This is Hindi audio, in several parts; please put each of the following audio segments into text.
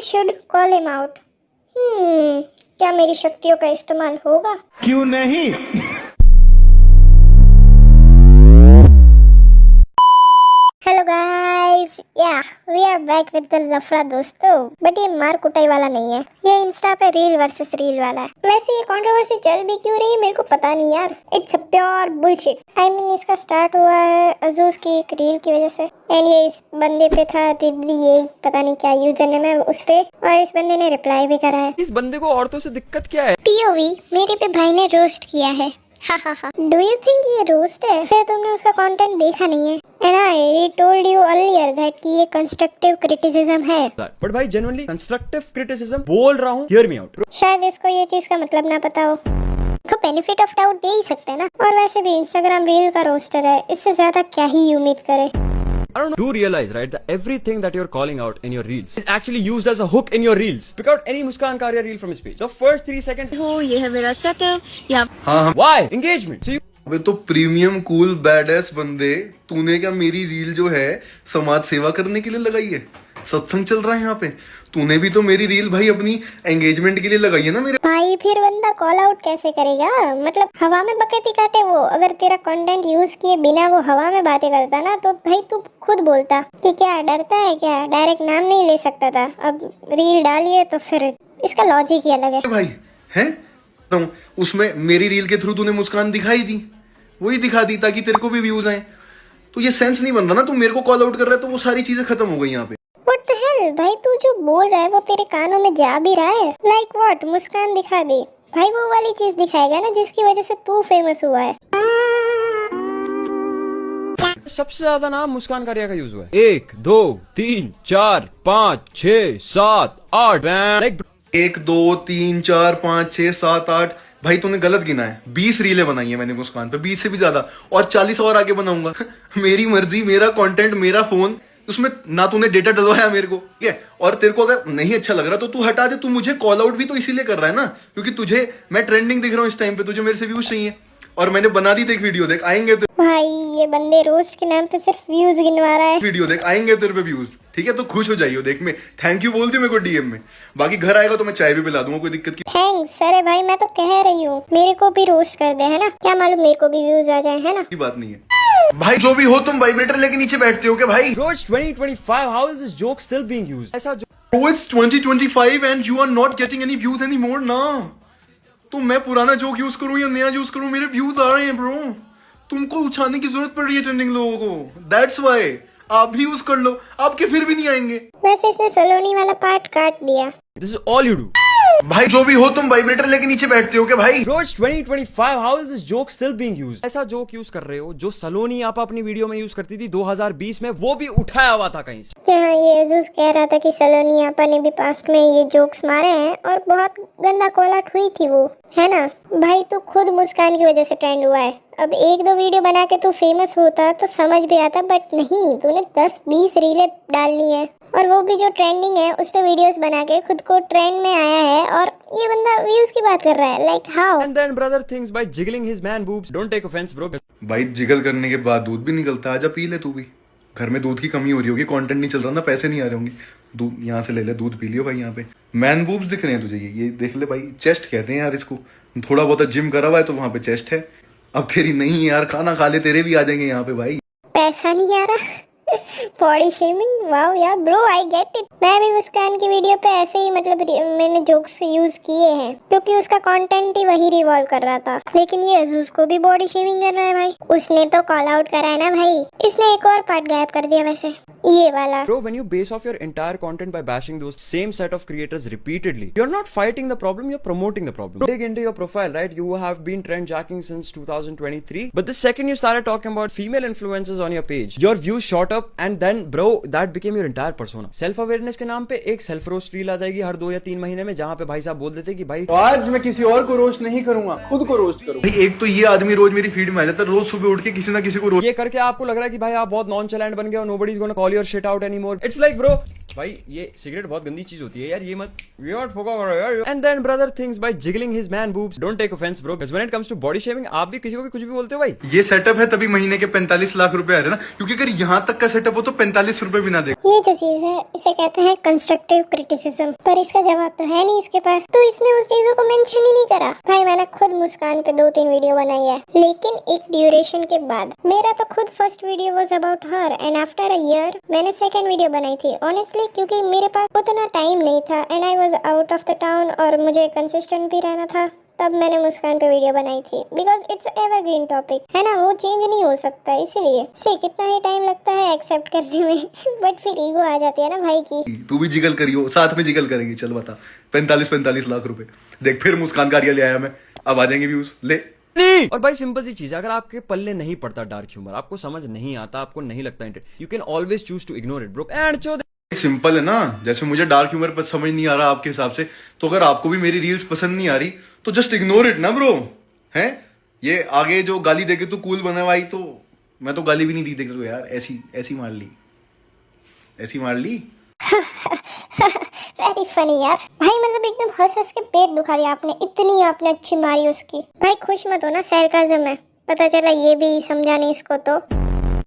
Should call him out. क्या मेरी शक्तियों का इस्तेमाल होगा? क्यों नहीं? Hello guys, we are back with the लफड़ा दोस्तों। बट ये मार कुटाई वाला नहीं है, ये इंस्टा पे रील वर्सेस रील वाला है। वैसे ये कंट्रोवर्सी चल भी क्यों रही है मेरे को पता नहीं यार। It's a pure bullshit. I mean इसका स्टार्ट हुआ है अजूज की एक रील की वजह से, एंड ये इस बंदे पे था रिद्धि, ये पता नहीं क्या यूजर नेम है उस पे, और इस बंदे ने रिप्लाई भी करा है। इस बंदे को औरतों से दिक्कत क्या है? पीओवी मेरे पे भाई ने रोस्ट किया है। डू यू थिंक ये रोस्ट है? फिर तुमने उसका कंटेंट देखा नहीं है। And I told you earlier that कि ये कंस्ट्रक्टिव क्रिटिसिज्म है। बट भाई जेन्युइनली कंस्ट्रक्टिव क्रिटिसिज्म बोल रहा हूँ, हियर मी आउट। शायद इसको ये चीज का मतलब ना पता हो, तो बेनिफिट ऑफ डाउट दे ही सकते हैं ना। और वैसे भी इंस्टाग्राम रील का रोस्टर है, इससे ज्यादा क्या ही उम्मीद करे। I don't know. Do realize, right, that everything that you're calling out in your reels is actually used as a hook in your reels. Pick out any Muskan Karia reel from his page. The first 3 seconds. हो ये है मेरा सेटअप या Why? Engagement. So you अबे तो प्रीमियम कूल बैडएस बंदे, तूने क्या मेरी रील जो है समाज सेवा करने के लिए लगाई है? सत्संग चल रहा है यहाँ पे, तूने भी तो मेरी रील भाई अपनी एंगेजमेंट के लिए लगाई है ना मेरे भाई। फिर बंदा कॉल आउट कैसे करेगा? मतलब हवा में बकैती काटे वो। अगर तेरा कंटेंट यूज किए बिना वो हवा में बातें करता ना, तो भाई तू खुद बोलता कि क्या डरता है क्या, डायरेक्ट नाम नहीं ले सकता था। अब रील डालिए तो फिर इसका लॉजिक ही अलग है भाई हैं। तो उसमें मेरी रील के थ्रू तूने मुस्कान दिखाई दी, वही दिखा दी ताकि तेरे को भी व्यूज आए। तो ये सेंस नहीं बन रहा ना, तू मेरे को कॉल आउट कर रहा है तो वो सारी चीजें खत्म हो गई यहाँ पे। व्हाट द हेल भाई, तू जो बोल रहा है वो तेरे कानों में जा भी रहा है। Like what? मुस्कान दिखा दी भाई, वो वाली चीज दिखाएगा ना जिसकी वजह से तू फेमस हुआ है। सबसे ज्यादा नाम मुस्कान कारिया का यूज हुआ है। 1 2 3 4 5 6 7 8 लाइक 1 2 3 4 5 6 7 8 भाई तूने गलत गिना है। 20 रीलें बनाई है मैंने मुस्कान पे, 20 से भी ज्यादा, और 40 और आगे बनाऊंगा। मेरी मर्जी, मेरा कंटेंट, मेरा फोन, उसमें ना तूने डेटा डलवाया मेरे को, ठीक है। और तेरे को अगर नहीं अच्छा लग रहा तो तू हटा दे। तू मुझे कॉल आउट भी तो इसीलिए कर रहा है ना, क्योंकि तुझे मैं ट्रेंडिंग दिख रहा हूँ इस टाइम पे, तुझे मेरे से व्यूज चाहिए, और मैंने बना दी। देख वीडियो देख, आएंगे तो भाई ये बंदे रोस्ट के नाम पे सिर्फ व्यूज गिनवा रहा है। वीडियो देख, आएंगे तेरे पे व्यूज, ठीक है। तो खुश हो जाइयो। देख, मैं थैंक यू बोल दी मेरे को डीएम में, बाकी घर आएगा तो मैं चाय भी पिला दूंगा, कोई दिक्कत की थैंक्स। अरे भाई मैं तो कह रही हूँ मेरे को भी रोस्ट कर दे, है ना, क्या मालूम मेरे को भी व्यूज आ जाए, है ना। बात नहीं है भाई। जो भी हो, तुम वाइब्रेटर लेके नीचे बैठते हो क्या भाई? Bro, it's 2025. How is this joke still being used? ऐसा Bro, it's 2025 and you are not getting any views anymore ना। तो मैं पुराना जोक यूज करूं या नया यूज करूं, मेरे व्यूज आ रहे हैं ब्रो। तुमको उछालने की जरूरत पड़ रही है ट्रेंडिंग लोगों को, दैट्स व्हाई। आप भी यूज कर लो, आपके फिर भी नहीं आएंगे। वैसे इसने सलोनी वाला पार्ट काट दिया। This is all you do. भाई जो भी हो, तुम वाइब्रेटर लेके नीचे बैठते हो क्या भाई? Bro, it's 2025. How is this joke still being used? ऐसा जोक यूज कर रहे हो जो सलोनी आप अपनी वीडियो में यूज करती थी 2020 में, वो भी उठाया हुआ था कहीं से। क्या ये अजूज कह रहा था कि सलोनी आपा ने भी पास्ट में ये जोक्स मारे हैं और बहुत गंदा कॉल आउट हुई थी वो, है ना। भाई तू खुद मुस्कान की वजह से ट्रेंड हुआ है। अब 1-2 वीडियो बना के तू फेमस होता तो समझ भी आता, बट नहीं, तूने 10-20 रीलें डालनी है, और वो भी जो ट्रेंडिंग है उस पे वीडियोस बना के खुद को ट्रेंड में आया है, और ये बंदा व्यूज की बात कर रहा है। Like how? And then brother thinks by jiggling his man boobs. Don't take offense, bro. भाई जिगल करने के बाद दूध भी निकलता है, आजा पी ले तू भी। घर में दूध की कमी हो रही होगी, कंटेंट नहीं चल रहा ना, पैसे नहीं आ रहे होंगे, दूध यहाँ से ले ले, दूध पी लियो भाई। यहाँ पे मैन बूब्स दिख रहे हैं तुझे, ये देख ले भाई, चेस्ट कहते हैं यार इसको। थोड़ा बहुत जिम करा हुआ है तो वहां पे चेस्ट है। अब तेरी नहीं है यार, खाना खा ले, तेरे भी आ जाएंगे यहाँ पे भाई। पैसा नहीं आ रहा। बॉडी शेमिंग, वाओ यार ब्रो, आई गेट इट। मैं भी मुस्कान की वीडियो पे ऐसे ही, मतलब मैंने जोक्स यूज किए हैं क्योंकि उसका कंटेंट ही वही रिवॉल्व कर रहा था। लेकिन ये अजूज को भी बॉडी शेमिंग कर रहा है भाई। उसने तो कॉल आउट करा है ना भाई, इसने एक और पार्ट गायब कर दिया वैसे, ये वाला। Bro, when you base off your entire content by bashing those same set of creators repeatedly, you're not fighting the problem, you're promoting the problem. Dig into your profile, right? You have been trend jacking since 2023, but the second you started talking about female influencers on your page, your views shot up, and then bro, that became your entire persona. Self awareness के नाम पे एक self roast reel आ जाएगी हर 2 या 3 महीने में, जहाँ पे भाई साहब बोल देते कि भाई तो आज मैं किसी और को रोस्ट नहीं करूंगा, खुद को रोस्ट करूंगा। भाई एक तो ये आदमी रोज मेरी फीड में आ जाता है, रोज सुबह उठ के किसी ना किसी को रोज। ये करके आपको लग रहा है कि भाई आप बहुत नॉनचैलेंट बन गए और nobody is gonna call your shit out anymore. It's like, bro, भाई ये सिगरेट बहुत गंदी चीज होती है यार, ये मत फोका करो यार. And then brother thinks by jiggling his man boobs. Don't take offense bro, because when it comes to body shaming आप भी किसी को भी कुछ भी बोलते हो भाई. ये सेटअप है तभी महीने के 45 लाख रुपए आ रहे हैं ना, क्योंकि अगर यहाँ तक का सेटअप हो तो 45 रुपए भी ना दे. ये जो चीज है इसे कहते हैं कंस्ट्रक्टिव क्रिटिसिज्म, पर इसका जवाब तो है नहीं इसके पास, तो इसने उस चीजों को मेंशन ही नहीं करा. भाई मैंने खुद मुस्कान पे 2-3 वीडियो बनाई है, लेकिन एक ड्यूरेशन के बाद. मेरा तो खुद first video was about her and after a year मैंने सेकंड वीडियो बनाई थी ऑनेस्टली, क्योंकि मेरे पास उतना टाइम नहीं था and I was out of the town और मुझे कंसिस्टेंट भी रहना था. तब मैंने मुस्कान पे वीडियो बनाई थी, बिकॉज इट्स एवरग्रीन टॉपिक है ना, वो चेंज नहीं हो सकता, इसीलिए से कितना ही टाइम लगता है एक्सेप्ट करने में बट फिर ईगो आ जाती है ना भाई की. तू भी जिगल करियो, साथ में जिगल करेंगे. चल बता, 45 लाख रुपए देख, फिर मुस्कान कार्य ले आया मैं, अब आ जाएंगे व्यूज ले. और भाई सिंपल सी चीज है, अगर आपके पल्ले नहीं पड़ता डार्क ह्यूमर, आपको समझ नहीं आता, आपको नहीं लगता interest, you can always choose to ignore it bro. And so simple है ना, जैसे मुझे डार्क ह्यूमर पर समझ नहीं आ रहा आपके हिसाब से, तो अगर आपको भी मेरी रील्स पसंद नहीं आ रही तो जस्ट इग्नोर इट ना ब्रो. हैं ये आगे जो गाली देके तू कूल बना भाई, तो मैं तो गाली भी नहीं दी देखो यार, ऐसी मार ली, ऐसी मार ली. वेरी फनी यार भाई, मतलब एकदम हंस हंस के पेट दुखा दिया आपने, इतनी आपने अच्छी मारी उसकी. भाई खुश मत हो ना, सरकाज़म है, पता चला ये भी समझा नहीं इसको तो.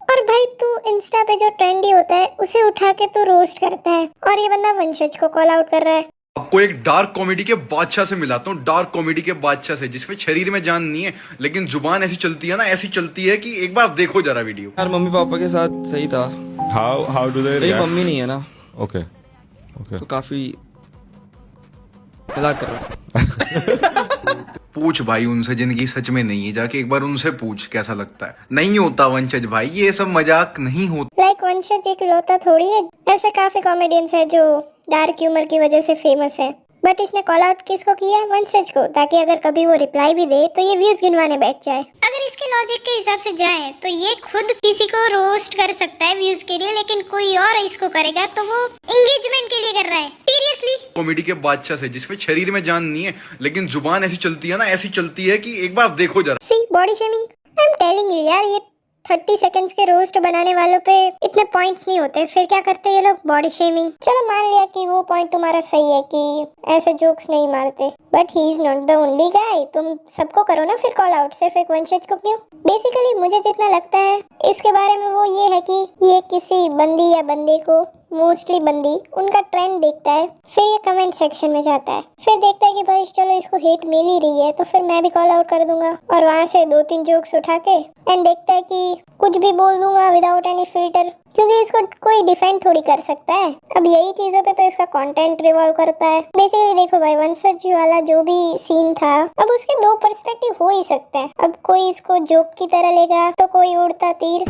और भाई तू इंस्टा पे जो ट्रेंडी होता है उसे उठा के तू रोस्ट करता है, और ये बंदा वंशज को कॉल आउट कर रहा है. आपको एक डार्क कॉमेडी के बादशाह से मिलाता हूँ, डार्क कॉमेडी के बादशाह से, जिसमें शरीर में जान नहीं है लेकिन जुबान ऐसी चलती है ना, ऐसी चलती है कि एक बार देखो जरा वीडियो. यार मम्मी पापा के साथ सही था. How do they मेरी react? मम्मी नहीं है ना, Okay. तो काफी मजाक कर रहा. पूछ भाई उनसे, जिंदगी सच में नहीं है, जाके एक बार उनसे पूछ कैसा लगता है. नहीं होता वंशज भाई, ये सब मजाक नहीं होता. लाइक वंशज एक लौता थोड़ी है, ऐसे काफी कॉमेडियंस है जो डार्क ह्यूमर की वजह से फेमस है, बट इसने कॉल आउट किसको किया, वंशज को, ताकि अगर कभी वो रिप्लाई भी दे तो ये व्यूज गिनवाने बैठ जाए. अगर इसके लॉजिक के हिसाब से जाए तो ये खुद किसी को रोस्ट कर सकता है व्यूज के लिए, लेकिन कोई और इसको करेगा तो वो एंगेजमेंट के लिए कर रहा है. सीरियसली कॉमेडी के बादशाह से, जिसमें शरीर में जान नहीं है लेकिन जुबान ऐसी चलती है ना, ऐसी चलती है कि एक बार देखो जरा. See body shaming, I am telling you यार, ये 30 सेकंड्स के रोस्ट बनाने वालों पे इतने पॉइंट्स नहीं होते, फिर क्या करते हैं ये लोग, बॉडी शेमिंग. चलो मान लिया कि वो पॉइंट तुम्हारा सही है कि ऐसे जोक्स नहीं मारते, but he is not the only guy. तुम सबको करो ना फिर कॉल आउट, सिर्फ एक वंशज को क्यों. बेसिकली मुझे जितना लगता है इसके बारे में वो ये है कि ये किसी बंदी या बंदे को, मोस्टली बंदी, उनका ट्रेंड देखता है, फिर ये कमेंट सेक्शन में जाता है, फिर देखता है कि भाई चलो इसको हेट मिल ही रही है तो फिर मैं भी कॉल आउट कर दूंगा, और वहाँ से 2-3 जोक्स उठा के एंड देखता है कि कुछ भी बोल दूंगा विदाउट एनी फिल्टर, क्योंकि इसको कोई डिफेंड थोड़ी कर सकता है. अब यही चीजों पे तो इसका कंटेंट रिवॉल्व करता है. बेसिकली देखो भाई, वंशज वाला जो भी सीन था, अब उसके 2 पर्सपेक्टिव हो ही सकते हैं. अब कोई इसको जोक की तरह लेगा तो कोई उड़ता तीर,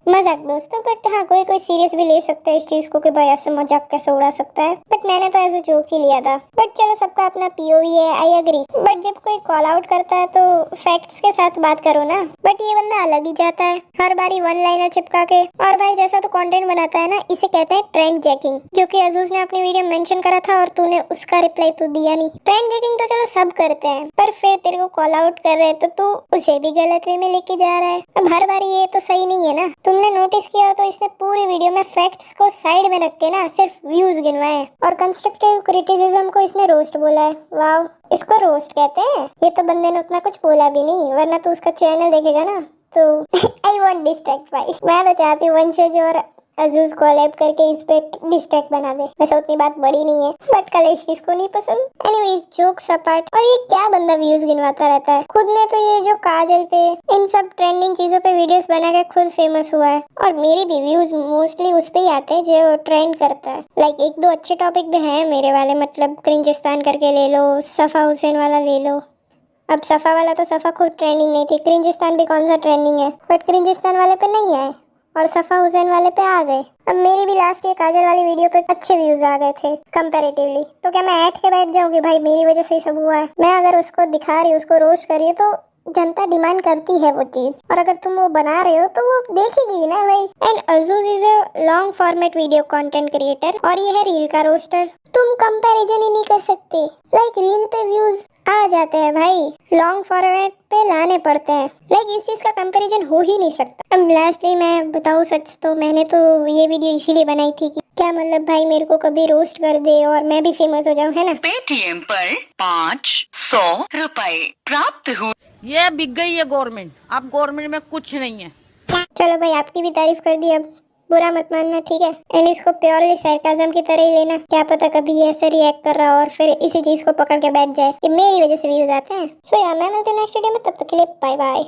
मजाक दोस्तों, बट हाँ कोई सीरियस भी ले सकता है इस चीज को कि भाई ऐसे मजाक कैसे उड़ा सकता है, बट मैंने तो ऐसे जोक ही लिया था. बट चलो सबका अपना पीओवी है, आई एग्री, बट जब कोई कॉल आउट करता है तो फैक्ट्स के साथ बात करो ना. बट ये बंदा अलग ही जाता है, हर बारी वन लाइनर चिपका के, और भाई जैसा तो कंटेंट बनाता है ना, इसे कहते हैं ट्रेंड जैकिंग, जो कि अजूज ने अपनी वीडियो मेंशन करा था और तूने उसका रिप्लाई तो दिया नहीं. ट्रेंड जैकिंग तो चलो सब करते हैं, पर फिर तेरे को कॉल आउट कर रहे तो तू उसे भी गलत वे में लेके जा रहा है. अब हर बारी ये तो सही नहीं है ना. तुमने नोटिस किया तो इसने पूरी वीडियो में फैक्ट्स को साइड में रख के ना सिर्फ व्यूज गिनवाए, और कंस्ट्रक्टिव क्रिटिसिज्म को इसने रोस्ट बोला है. वाव, इसको रोस्ट कहते हैं. ये तो बंदे ने उतना कुछ बोला भी नहीं, वरना तो उसका चैनल देखेगा ना तो आई वॉन्ट डिस्ट्रैक्ट भाई. मैं तो चाहती हूँ वंशज और अजूज कोलैब करके इस पे डिस्ट्रैक्ट बना दे. वैसे उतनी बात बड़ी नहीं है, बट कलेश किसको नहीं पसंद. एनीवेज जोक्स अपार्ट, और ये क्या बंदा व्यूज गिनवाता रहता है. खुद ने तो ये जो काजल पे इन सब ट्रेंडिंग चीजों पे वीडियोस बना के खुद फेमस हुआ है, और मेरे भी व्यूज मोस्टली उस पे ही आते हैं जो ट्रेंड करता है. लाइक 1-2 अच्छे टॉपिक भी हैं मेरे वाले, मतलब क्रिंजिस्तान करके ले लो, सफा हुसैन वाला ले लो. अब सफा वाला तो सफा खुद ट्रेंडिंग नहीं थी, क्रिंजिस्तान भी कौन सा ट्रेंडिंग है, बट क्रिंजिस्तान वाले पे नहीं आए और सफा हुसैन वाले पे आ गए. अब मेरी भी लास्ट ये काजल वाली वीडियो पे अच्छे व्यूज आ गए थे कंपैरेटिवली, तो क्या मैं ऐठ के बैठ जाऊंगी भाई मेरी वजह से ही सब हुआ है. मैं अगर उसको दिखा रही हूँ, उसको रोस्ट कर रही हूँ, तो जनता डिमांड करती है वो चीज, और अगर तुम वो बना रहे हो तो वो देखेगी ना भाई. एंड अजूज is a long format video content creator, और ये है रील का रोस्टर. तुम कंपैरिजन ही नहीं कर सकते. लाइक रील पे व्यूज आ जाते हैं भाई, लॉन्ग फॉरवर्ड पे लाने पड़ते हैं। लाइक इस चीज का कंपैरिजन हो ही नहीं सकता। अब लास्टली मैं बताऊँ सच तो मैंने तो ये वीडियो इसीलिए बनाई थी कि क्या मतलब भाई मेरे को कभी रोस्ट कर दे और मैं भी फेमस हो जाऊँ, है ना। पेटीएम पर 500 रुपए प्राप्त हुए। ये बिक गई है गवर्नमेंट, अब गवर्नमेंट में कुछ नहीं है। चलो भाई आपकी भी तारीफ कर दी, अब बुरा मत मानना, ठीक है। एंड इसको प्योरली सरकाजम की तरह ही लेना, क्या पता कभी ये ऐसे रिएक्ट कर रहा और फिर इसी चीज को पकड़ के बैठ जाए कि मेरी वजह से व्यूज आते हैं। सो यार मैं मिलती हूँ नेक्स्ट वीडियो में, तब तक के लिए बाय बाय।